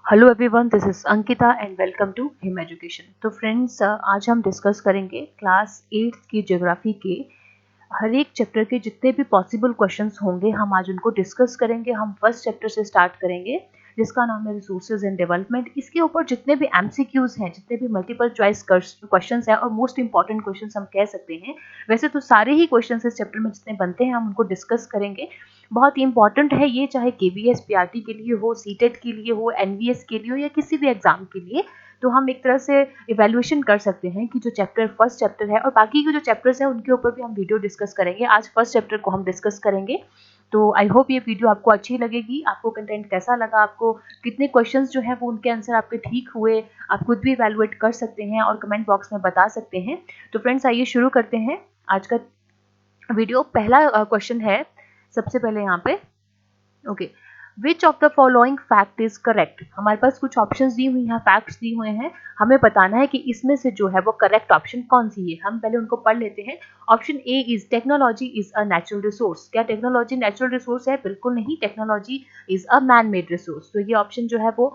Hello everyone, this is Ankita and welcome to Him education. तो friends, आज हम डिस्कस करेंगे क्लास 8 की ज्योग्राफी के हर एक चैप्टर के जितने भी पॉसिबल क्वेश्चंस होंगे हम आज उनको डिस्कस करेंगे। हम फर्स्ट चैप्टर से स्टार्ट करेंगे जिसका नाम है रिसोर्सेज एंड डेवलपमेंट। इसके ऊपर जितने भी एमसीक्यूज हैं, जितने भी मल्टीपल चॉइस क्वेश्चंस हैं और मोस्ट इंपॉर्टेंट क्वेश्चंस हम कह सकते हैं, वैसे तो सारे ही क्वेश्चंस इस चैप्टर में जितने बनते हैं हम उनको डिस्कस करेंगे। बहुत ही इंपॉर्टेंट है ये, चाहे केवीएस पीआरटी के लिए हो, सीटेट के लिए हो, एनवीएस के लिए हो या किसी भी एग्जाम के लिए। तो हम एक तरह से इवैल्यूएशन कर सकते हैं कि जो फर्स्ट चैप्टर है और बाकी के जो चैप्टर्स हैं उनके ऊपर भी हम वीडियो डिस्कस करेंगे। आज फर्स्ट चैप्टर को हम डिस्कस करेंगे। तो आई होप ये वीडियो आपको अच्छी लगेगी। आपको कंटेंट कैसा लगा, आपको कितने क्वेश्चंस जो है वो उनके आंसर आपके ठीक हुए, आप खुद भी इवैल्यूएट कर सकते हैं और कमेंट बॉक्स में बता सकते हैं। तो फ्रेंड्स, आइए शुरू करते हैं आज का वीडियो। पहला क्वेश्चन है सबसे पहले यहाँ पे, okay, which of the following fact is correct. हमारे पास कुछ ऑप्शंस दी हुई हैं, फैक्ट्स दी हुए हैं, हमें बताना है कि इसमें से जो है वो करेक्ट ऑप्शन कौन सी है। हम पहले उनको पढ़ लेते हैं। Option A is technology is a natural resource. क्या टेक्नोलॉजी नेचुरल रिसोर्स है? बिल्कुल नहीं, technology is a man made resource. तो ये ऑप्शन जो है वो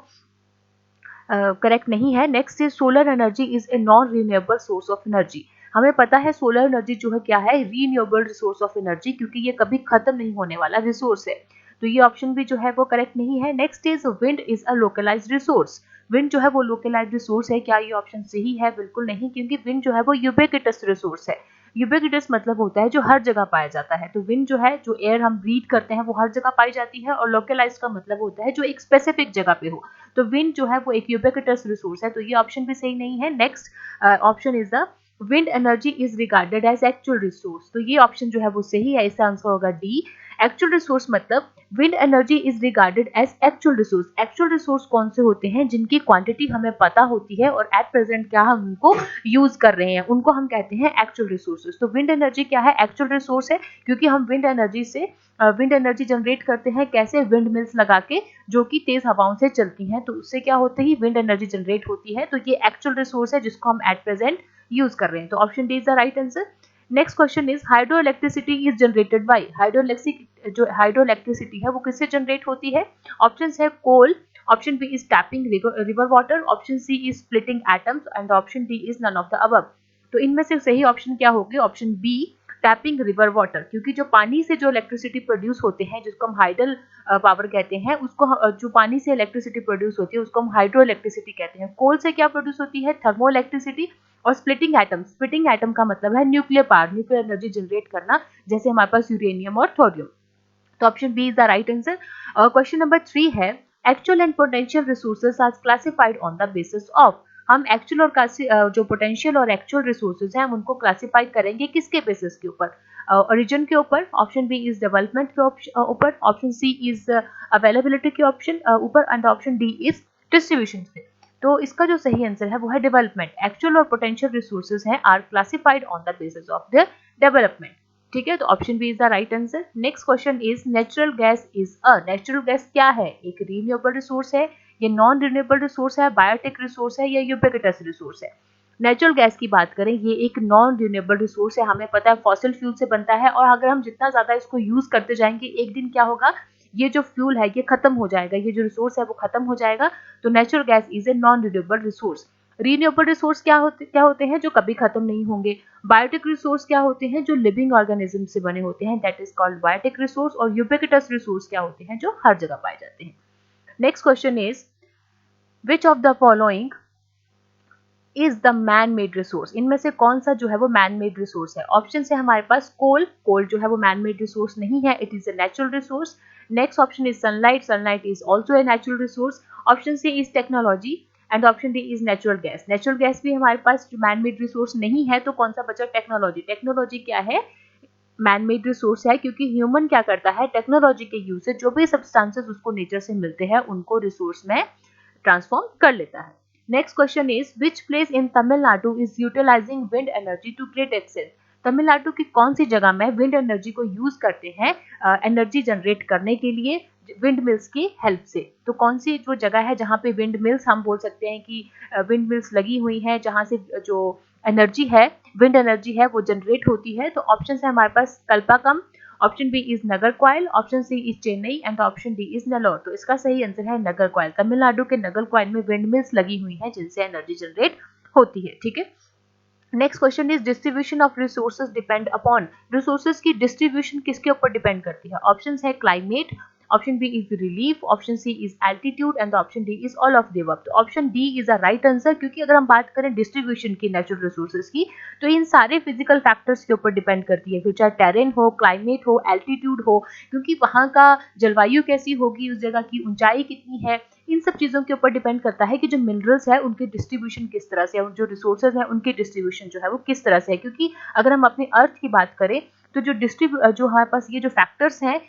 करेक्ट नहीं है। Next is solar energy is a non renewable source of energy. हमें पता है सोलर एनर्जी जो है क्या है, रीन्यूएबल रिसोर्स ऑफ एनर्जी, क्योंकि ये कभी खत्म नहीं होने वाला रिसोर्स है। तो ये ऑप्शन भी जो है वो करेक्ट नहीं है। Next is wind is a localised resource. Wind जो है वो लोकलाइज्ड रिसोर्स है। क्या ये ऑप्शन सही है? बिल्कुल नहीं, क्योंकि विंड जो है वो यूबिक्विटस रिसोर्स है। यूबिक्विटस मतलब होता है जो हर जगह पाया जाता है। तो विंड जो है, जो एयर हम ब्रीथ करते हैं, वो हर जगह पाई जाती है। और लोकलाइज का मतलब होता है जो एक स्पेसिफिक जगह पे हो। तो विंड जो है वो एक यूबिक्विटस रिसोर्स है। तो ये ऑप्शन भी सही नहीं है। Next option is the wind energy is regarded as actual resource. तो ये ऑप्शन जो है वो सही है। इसका आंसर होगा डी। एक्चुअल रिसोर्स मतलब wind energy is regarded as actual resource. Actual resource कौन से होते हैं? जिनकी क्वांटिटी हमें पता होती है और एट प्रेजेंट क्या हम उनको यूज कर रहे हैं, उनको हम कहते हैं एक्चुअल रिसोर्सेज। तो विंड एनर्जी क्या है? एक्चुअल रिसोर्स है, क्योंकि हम विंड एनर्जी जनरेट करते हैं कैसे? विंड मिल्स लगा के, जो कि तेज हवाओं से चलती हैं। तो उससे क्या होता है? विंड एनर्जी जनरेट होती है। तो ये एक्चुअल रिसोर्स है जिसको हम एट प्रेजेंट यूज कर रहे हैं। तो option D is the right answer. Next question is hydro electricity is generated by. जो हाइड्रो इलेक्ट्रिसिटी है वो किससे जनरेट होती है? ऑप्शन है coal, option B is tapping river water, option C is splitting atoms and option D is none of the above. तो इनमें से सही ऑप्शन क्या होगी? Option B, tapping river water. क्योंकि जो पानी से जो इलेक्ट्रिसिटी प्रोड्यूस होते हैं, जिसको हम हाइडल पावर कहते हैं, उसको जो पानी से इलेक्ट्रिसिटी प्रोड्यूस होती है उसको हम हाइड्रो इलेक्ट्रिसिटी कहते हैं। कोल से क्या प्रोड्यूस होती है? Thermo electricity. और स्प्लिटिंग एटम का मतलब है nuclear power, nuclear energy generate करना, जैसे हमारे पास यूरेनियम और थोरियम। तो option B is the right answer. Question number 3 है, actual and potential resources are classified on the basis of. हम एक्चुअल और जो पोटेंशियल और एक्चुअल रिसोर्सेज हैं हम उनको क्लासिफाई करेंगे किसके बेसिस के ऊपर? ओरिजिन के ऊपर, ऑप्शन बी इज डेवलपमेंट के ऊपर, ऑप्शन सी इज अवेलेबिलिटी के ऑप्शन ऊपर and option D is distribution पे। तो इसका जो सही आंसर है वो है डेवलपमेंट। एक्चुअल और पोटेंशियल रिसोर्सेज हैं are classified on the basis of their development. ठीक है, तो option B is the right answer. Next question is natural gas is a. Natural gas क्या है? एक रिन्यूएबल रिसोर्स है, ये नॉन रिन्यूएबल रिसोर्स है, बायोटिक रिसोर्स है या यूबिक्विटस रिसोर्स है? नेचुरल गैस की बात करें, ये एक नॉन रिन्यूएबल रिसोर्स है। हमें पता है फॉसिल फ्यूल से बनता है और अगर हम जितना ज्यादा इसको यूज करते जाएंगे, एक दिन क्या होगा, ये जो फ्यूल है ये खत्म हो जाएगा, ये जो रिसोर्स है वो खत्म हो जाएगा। तो natural gas is a non renewable resource. Renewable resource क्या होते हैं? जो कभी खत्म नहीं होंगे। बायोटिक रिसोर्स क्या होते हैं? जो लिविंग ऑर्गेनिज्म से बने होते हैं, that is called biotic resource. और यूबिक्विटस रिसोर्स क्या होते हैं? जो हर जगह पाए जाते हैं। Next question is which of the following is the man made resource. इनमें से कौन सा जो है वो मैन मेड रिसोर्स है? ऑप्शन है हमारे पास कोल। कोल जो है वो मैन मेड रिसोर्स नहीं है, it is a natural resource. Next option is sunlight. Sunlight is also a natural resource. Option C is technology and option D is natural gas. Natural gas भी हमारे पास man made resource नहीं है, तो कौन सा बचा? टेक्नोलॉजी। टेक्नोलॉजी क्या है? मैन मेड रिसोर्स है, क्योंकि ह्यूमन क्या करता है? टेक्नोलॉजी के यूज से जो भी सब्सटेंसेस उसको नेचर से मिलते हैं उनको रिसोर्स में ट्रांसफॉर्म कर लेता है। Next question is which place in Tamil Nadu is utilising wind energy to great extent. Tamil Nadu की कौन सी जगह में विंड एनर्जी को यूज करते हैं एनर्जी जनरेट करने के लिए विंड मिल्स की हेल्प से? तो कौन सी जो जगह है जहाँ पे विंड मिल्स, हम बोल सकते हैं कि विंड मिल्स लगी हुई हैं, जहाँ से जो एनर्जी है, विंड एनर्जी है, वो जनरेट होती है? तो ऑप्शन है हमारे पास Kalpakkam, option B is Nagercoil, option C is Chennai and option D is Nellore. तो इसका सही आंसर है नगरकोइल। तमिलनाडु के नगरकोइल में विंड मिल्स लगी हुई हैं जिनसे एनर्जी जनरेट होती है। ठीक है, next question is distribution of resources depend upon. Resources की डिस्ट्रीब्यूशन किसके ऊपर डिपेंड करती है? ऑप्शन है climate, option B is relief, option C is altitude and option D is all of the above. तो option D is a right answer, क्योंकि अगर हम बात करें डिस्ट्रीब्यूशन की नेचुरल रिसोर्सेज की, तो इन सारे फिजिकल फैक्टर्स के ऊपर डिपेंड करती है, फिर चाहे टेरेन हो, क्लाइमेट हो, एल्टीट्यूड हो, क्योंकि वहां का जलवायु कैसी होगी, उस जगह की ऊंचाई कितनी है, इन सब चीजों के ऊपर डिपेंड करता है कि जो मिनरल्स है उनकी डिस्ट्रीब्यूशन किस तरह से है, जो रिसोर्सेज है उनकी डिस्ट्रीब्यूशन जो है वो किस तरह से है। क्योंकि अगर हम अपने अर्थ की बात करें तो जो हमारे पास ये जो फैक्टर्स हैं,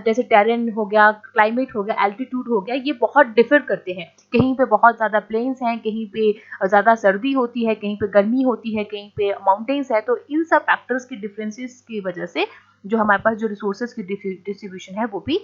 जैसे टेरेन हो गया, क्लाइमेट हो गया, एल्टीट्यूड हो गया, ये बहुत डिफर करते हैं। कहीं पे बहुत ज्यादा प्लेन्स हैं, कहीं पे ज्यादा सर्दी होती है, कहीं पे गर्मी होती है, कहीं पे माउंटेन्स है। तो इन सब फैक्टर्स की डिफरेंसेस की वजह से जो हमारे पास जो रिसोर्सेज की डिस्ट्रीब्यूशन है वो भी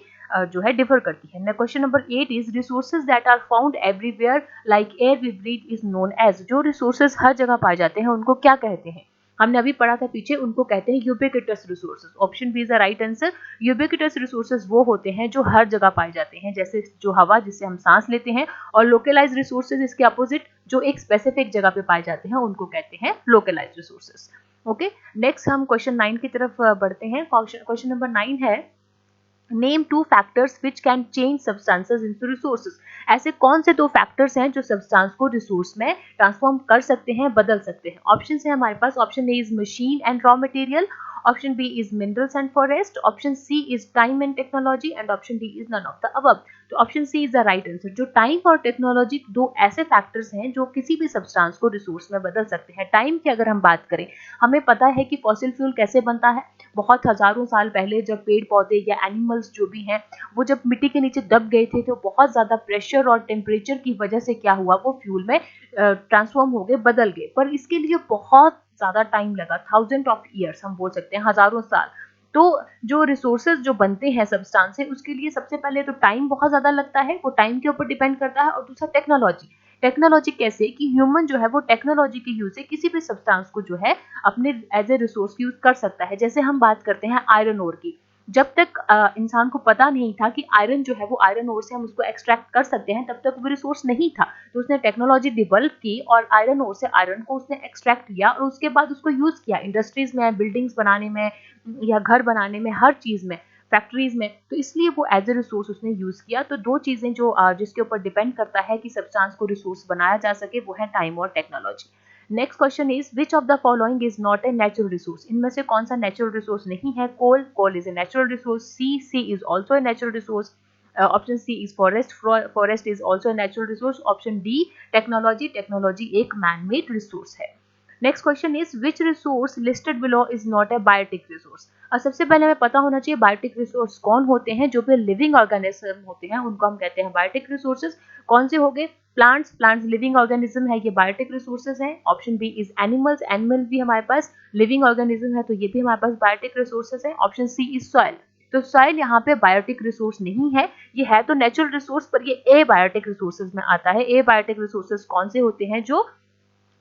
जो है डिफर करती है। Question number 8 is resources that are found everywhere like air we breathe is known as. जो रिसोर्सेज हर जगह पाए जाते हैं उनको क्या कहते हैं? हमने अभी पढ़ा था पीछे, उनको कहते हैं ubiquitous resources. Option B is the right answer. Ubiquitous resources वो होते हैं जो हर जगह पाए जाते हैं, जैसे जो हवा जिससे हम सांस लेते हैं, और लोकलाइज्ड रिसोर्सेज इसके अपोजिट जो एक स्पेसिफिक जगह पे पाए जाते हैं उनको कहते हैं लोकलाइज्ड रिसोर्सेज। ओके, नेक्स्ट हम क्वेश्चन 9 की तरफ बढ़ते हैं। क्वेश्चन नंबर 9 है name two factors which can change substances into resources. ऐसे कौन से दो फैक्टर्स हैं जो सब्सटेंस को रिसोर्स में ट्रांसफॉर्म कर सकते हैं, बदल सकते हैं? ऑप्शन है हमारे पास, option A is machine and raw material, option B is minerals and forest, option C is time and technology and option D is none of the above. तो option C is the right answer. जो time और technology दो ऐसे factors हैं जो किसी भी substance को रिसोर्स में बदल सकते हैं। टाइम की अगर हम बात करें, हमें पता है कि फॉसिल फ्यूल कैसे बनता है। बहुत हजारों साल पहले जब पेड़ पौधे या एनिमल्स जो भी हैं वो जब मिट्टी के नीचे दब गए थे, तो बहुत ज्यादा प्रेशर और टेम्परेचर की वजह से क्या हुआ, वो फ्यूल में ट्रांसफॉर्म हो गए, बदल गए। पर इसके लिए बहुत ज्यादा टाइम लगा, 1000 ऑफ ईयर्स हम बोल सकते हैं, हजारों साल। तो जो रिसोर्सेज जो बनते हैं सब्सटेंस से, उसके लिए सबसे पहले तो टाइम बहुत ज्यादा लगता है, वो टाइम के ऊपर डिपेंड करता है। और दूसरा टेक्नोलॉजी। टेक्नोलॉजी कैसे कि ह्यूमन जो है वो टेक्नोलॉजी के यूज से किसी भी सब्सटेंस को जो है अपने एज ए रिसोर्स यूज कर सकता है। जैसे हम बात करते हैं आयरन ओर की, जब तक इंसान को पता नहीं था कि आयरन जो है वो आयरन ओर से हम उसको एक्सट्रैक्ट कर सकते हैं, तब तक वो रिसोर्स नहीं था। तो उसने टेक्नोलॉजी डेवलप की और आयरन ओर से आयरन को उसने एक्सट्रैक्ट किया और उसके बाद उसको यूज किया इंडस्ट्रीज में, बिल्डिंग्स बनाने में या घर बनाने में, हर चीज में, फैक्ट्रीज में। तो इसलिए वो एज ए रिसोर्स उसने यूज किया। तो दो चीजें जो जिसके ऊपर डिपेंड करता है कि सब्सटेंस को रिसोर्स बनाया जा सके, वो है टाइम और technology. Next question is which of the following is not a natural resource. इनमें से कौन सा नेचुरल रिसोर्स नहीं है? Coal, coal is a natural resource. C is also a natural resource. Option C is forest, forest is also a natural resource. Option D technology, technology एक man made resource है। Next question is which resource listed below is not a biotic resource. और सबसे पहले हमें पता होना चाहिए biotic resource कौन होते हैं। जो भी लिविंग ऑर्गेनिज्म होते हैं उनको हम कहते हैं बायोटिक रिसोर्सेज। कौन से हो गए? प्लांट्स, प्लांट्स लिविंग ऑर्गेनिज्म है, ये बायोटिक रिसोर्सेज हैं। Option B is animals, animal भी हमारे पास लिविंग ऑर्गेनिज्म है, तो ये भी हमारे पास बायोटिक रिसोर्सेज है। Option C is soil. तो सॉइल यहाँ पे बायोटिक रिसोर्स नहीं है, ये है तो नेचुरल रिसोर्स, पर ये ए बायोटिक रिसोर्सेज में आता है। ए बायोटिक रिसोर्सेज कौन से होते हैं? जो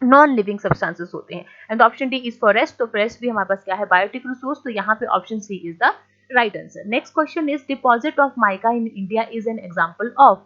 नॉन लिविंग सब्सटेंसेस होते हैं। And option D is forest. तो फॉरेस्ट भी हमारे पास क्या है? Biotic resource. तो यहाँ पे option C is the right answer. Next question is deposit of mica in India is an example of.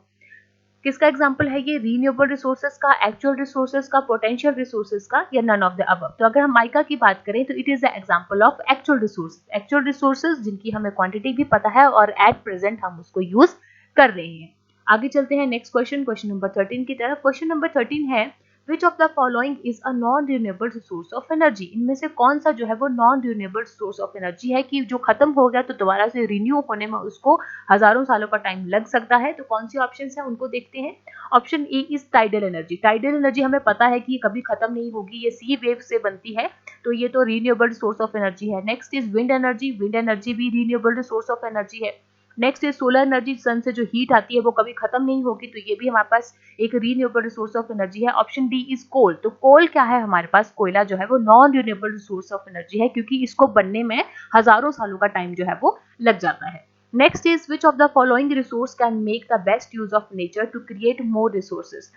किसका एग्जांपल है ये? रीन्यूएबल रिसोर्सेज का, एक्चुअल रिसोर्सेज का, पोटेंशियल रिसोर्सेज का, या नन ऑफ द अबव। तो अगर हम माइका की बात करें तो it is the example of actual resources. Actual resources जिनकी हमें क्वांटिटी भी पता है और एट प्रेजेंट हम उसको यूज कर रहे हैं। आगे चलते हैं नेक्स्ट क्वेश्चन, क्वेश्चन नंबर 13 की तरफ। क्वेश्चन नंबर 13 है विच of the following is a non renewable source of energy. इनमें से कौन सा जो है वो non renewable source of energy है कि जो खत्म हो गया तो दोबारा से रिन्यू होने में उसको हजारों सालों का टाइम लग सकता है? तो कौन सी ऑप्शन है उनको देखते हैं। Option A is tidal energy. Tidal energy हमें पता है कि ये कभी खत्म नहीं होगी, ये सी वेव से बनती है, तो ये तो रिन्यूएबल सोर्स ऑफ एनर्जी है। Next is wind energy. Wind energy भी रिन्यूएबल सोर्स ऑफ एनर्जी है। Next is solar energy. Sun से जो हीट आती है वो कभी खत्म नहीं होगी, तो ये भी हमारे पास एक रीन्यूएबल रिसोर्स ऑफ एनर्जी है। ऑप्शन डी इज कोल। तो कोल क्या है? हमारे पास कोयला जो है वो non renewable resource of energy है, क्योंकि इसको बनने में हजारों सालों का टाइम जो है वो लग जाता है। Next is which of the following resource can make the best use of nature to create more resources.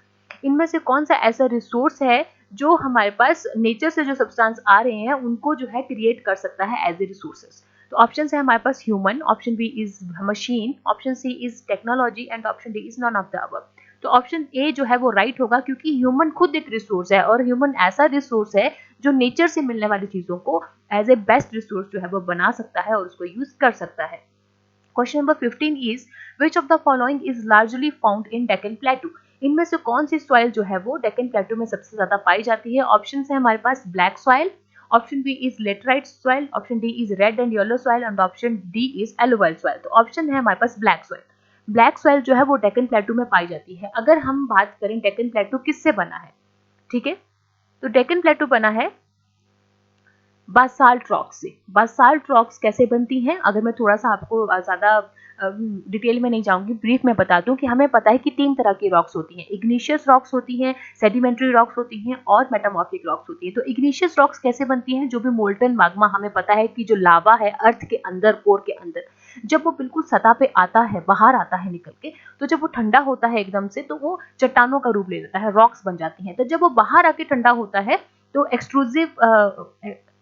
इनमें से कौन सा ऐसा रिसोर्स है जो हमारे पास नेचर से जो सब्सटेंस आ रहे हैं उनको जो है क्रिएट कर सकता है एज ए रिसोर्सेज। तो ऑप्शन है हमारे पास human, option B is machine, option C is technology and option D is none of the above. तो ऑप्शन ए जो है वो राइट होगा, क्योंकि ह्यूमन खुद एक रिसोर्स है और ह्यूमन ऐसा रिसोर्स है जो नेचर से मिलने वाली चीजों को एज ए बेस्ट रिसोर्स जो है वो बना सकता है और उसको यूज कर सकता है। Question number 15 is which of the following is largely found in Deccan प्लेटू। इनमें से कौन सी सॉइल जो है वो डेक्कन प्लेटू में सबसे ज्यादा पाई जाती है। ऑप्शन है हमारे पास black soil, option B is laterite soil, option D is red and yellow soil and option D is alluvial soil. तो ऑप्शन है हमारे पास ब्लैक सॉइल। ब्लैक सॉइल जो है वो डेक्कन प्लेटू में पाई जाती है। अगर हम बात करें डेक्कन प्लेटू किससे बना है, ठीक है, तो डेक्कन प्लेटू बना है बासाल्ट रॉक से। बासाल्ट रॉक्स कैसे बनती हैं, अगर मैं थोड़ा सा आपको ज्यादा डिटेल में नहीं जाऊंगी, ब्रीफ में बता दूं कि हमें पता है कि 3 तरह की रॉक्स होती हैं। इग्निशियस रॉक्स होती हैं, सेडिमेंट्री रॉक्स होती हैं और मेटामॉर्फिक रॉक्स होती हैं। तो इग्निशियस रॉक्स कैसे बनती हैं, जो भी मोल्टन मैग्मा, हमें पता है कि जो लावा है अर्थ के अंदर, कोर के अंदर, जब वो बिल्कुल सतह पे आता है, बाहर आता है निकल के, तो जब वो ठंडा होता है एकदम से, तो वो चट्टानों का रूप ले लेता है, रॉक्स बन जाती हैं। तो जब वो बाहर आके ठंडा होता है तो एक्सट्रूसिव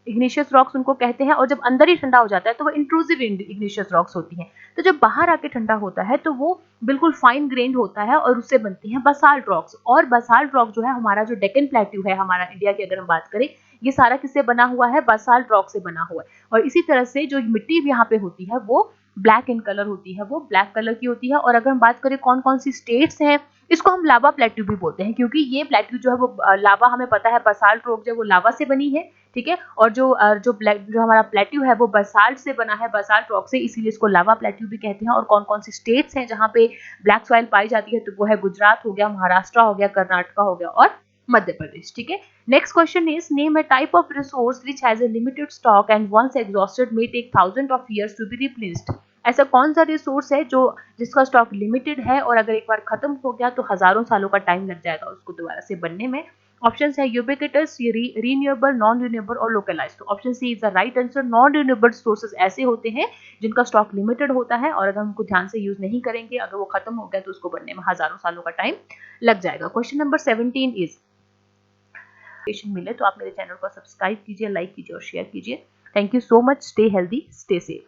इग्निशियस रॉक्स उनको कहते हैं, और जब अंदर ही ठंडा हो जाता है तो वो इंट्रूसिव इग्निशियस रॉक्स होती हैं। तो जब बाहर आके ठंडा होता है तो वो बिल्कुल फाइन ग्रेन्ड होता है और उससे बनती हैं बसाल्ट रॉक्स। और बसाल्ट रॉक जो है हमारा, जो डेक्कन प्लेट्यू है हमारा इंडिया की अगर हम बात करें, ये सारा किससे बना हुआ है, बसाल्ट रॉक से बना हुआ है। और इसी तरह से जो मिट्टी यहाँ पे होती है वो ब्लैक इन कलर होती है, वो ब्लैक कलर की होती है। और अगर हम बात करें कौन कौन सी स्टेट्स हैं, इसको हम लावा प्लेट्यू भी बोलते हैं, क्योंकि ये प्लेट्यू जो है वो लावा, हमें पता है बसाल्ट रॉक जो है वो लावा से बनी है, ठीक है, और जो हमारा प्लेट्यू है वो बसाल्ट से बना है, बसाल्ट रॉक से, इसीलिए इसको लावा प्लेट्यू भी कहते हैं। और कौन कौन सी स्टेट्स हैं जहाँ पे ब्लैक सॉइल पाई जाती है, तो वो है गुजरात हो गया, महाराष्ट्र हो गया, कर्नाटका हो गया और मध्य प्रदेश, ठीक है। Next question is name a type of resource which has a limited stock and once exhausted may take thousand of years to be replaced. ऐसा कौन सा रिसोर्स है जो जिसका स्टॉक लिमिटेड है और अगर एक बार खत्म हो गया तो हजारों सालों का टाइम लग जाएगा उसको दोबारा से बनने में। ऑप्शन है यूबिक्विटस, रीन्यूएबल, नॉन रीन्यूएबल और लोकलाइज्ड। तो option C is the right answer. Non renewable sources ऐसे होते हैं जिनका स्टॉक लिमिटेड होता है और अगर हम उनको ध्यान से यूज नहीं करेंगे, अगर वो खत्म हो गया तो उसको बनने में हजारों सालों का टाइम लग जाएगा। क्वेश्चन नंबर 17 इज, मिले तो आप मेरे चैनल को सब्सक्राइब कीजिए, लाइक कीजिए और शेयर कीजिए। Thank you so much. Stay healthy, stay safe.